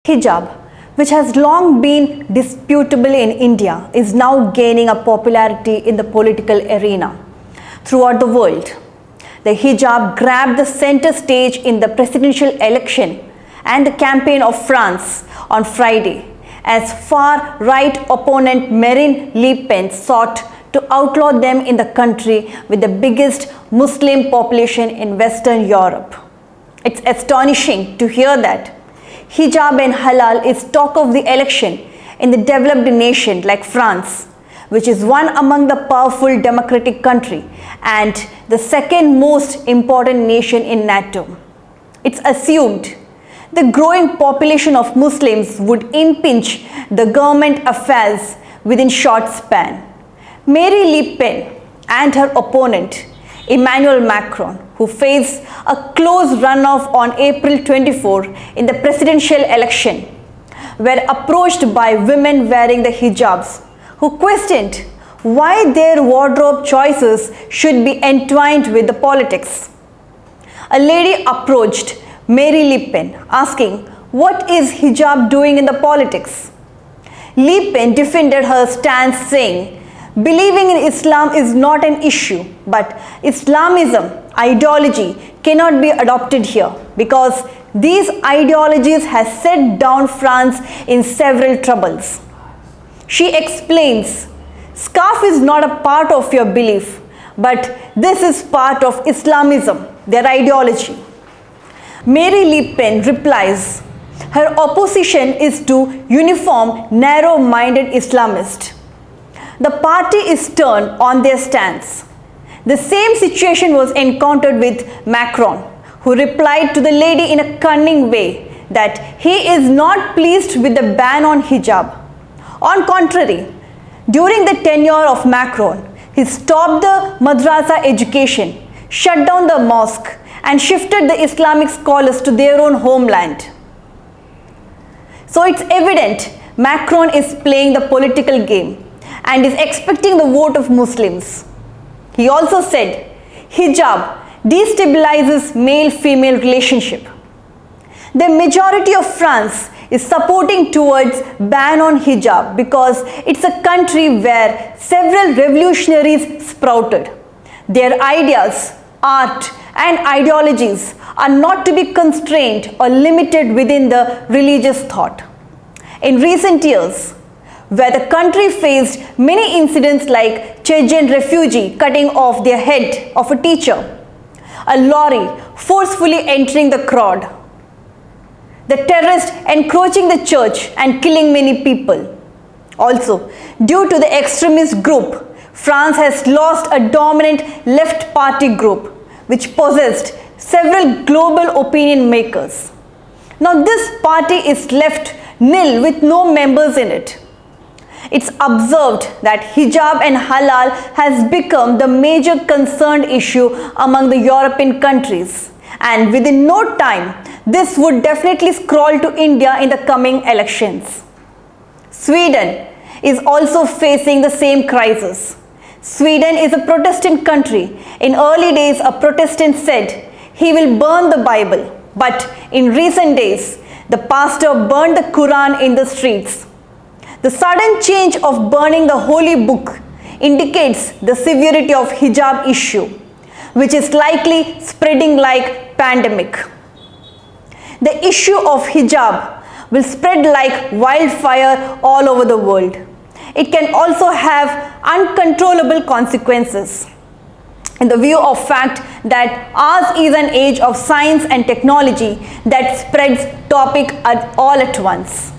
Hijab, which has long been disputable in India, is now gaining a popularity in the political arena throughout the world. The hijab grabbed the center stage in the presidential election and the campaign of France on Friday, as far-right opponent Marine Le Pen sought to outlaw them in the country with the biggest Muslim population in Western Europe. It's astonishing to hear that hijab and halal is talk of the election in the developed nation like France, which is one among the powerful democratic country and the second most important nation in NATO. It's assumed the growing population of Muslims would impinge the government affairs within short span. Marine Le Pen and her opponent Emmanuel Macron, who faced a close runoff on April 24 in the presidential election, were approached by women wearing the hijabs who questioned why their wardrobe choices should be entwined with the politics. A lady approached Marine Le Pen asking, "What is hijab doing in the politics?" Le Pen defended her stance saying, "Believing in Islam is not an issue, but Islamism ideology cannot be adopted here because these ideologies have set down France in several troubles." She explains, "Scarf is not a part of your belief, but this is part of Islamism, their ideology." Marine Le Pen replies, her opposition is to uniform, narrow-minded Islamists. The party is turned on their stance. The same situation was encountered with Macron, who replied to the lady in a cunning way that he is not pleased with the ban on hijab. On contrary, during the tenure of Macron, he stopped the madrasa education, shut down the mosque, and shifted the Islamic scholars to their own homeland. So it's evident Macron is playing the political game and is expecting the vote of Muslims. He also said hijab destabilizes male-female relationship. The majority of France is supporting towards ban on hijab because it's a country where several revolutionaries sprouted. Their ideas, art, and ideologies are not to be constrained or limited within the religious thought. In recent years, where the country faced many incidents like Chechen refugee cutting off their head of a teacher, a lorry forcefully entering the crowd, the terrorist encroaching the church and killing many people. Also, due to the extremist group, France has lost a dominant left party group which possessed several global opinion makers. Now this party is left nil with no members in it. It's observed that hijab and halal has become the major concerned issue among the European countries, and within no time this would definitely scroll to India in the coming elections. Sweden is also facing the same crisis. Sweden is a Protestant country. In early days, a Protestant said he will burn the Bible, but in recent days, the pastor burned the Quran in the streets. The sudden change of burning the holy book indicates the severity of hijab issue, which is likely spreading like pandemic. The issue of hijab will spread like wildfire all over the world. It can also have uncontrollable consequences. In the view of fact that ours is an age of science and technology that spreads topic all at once.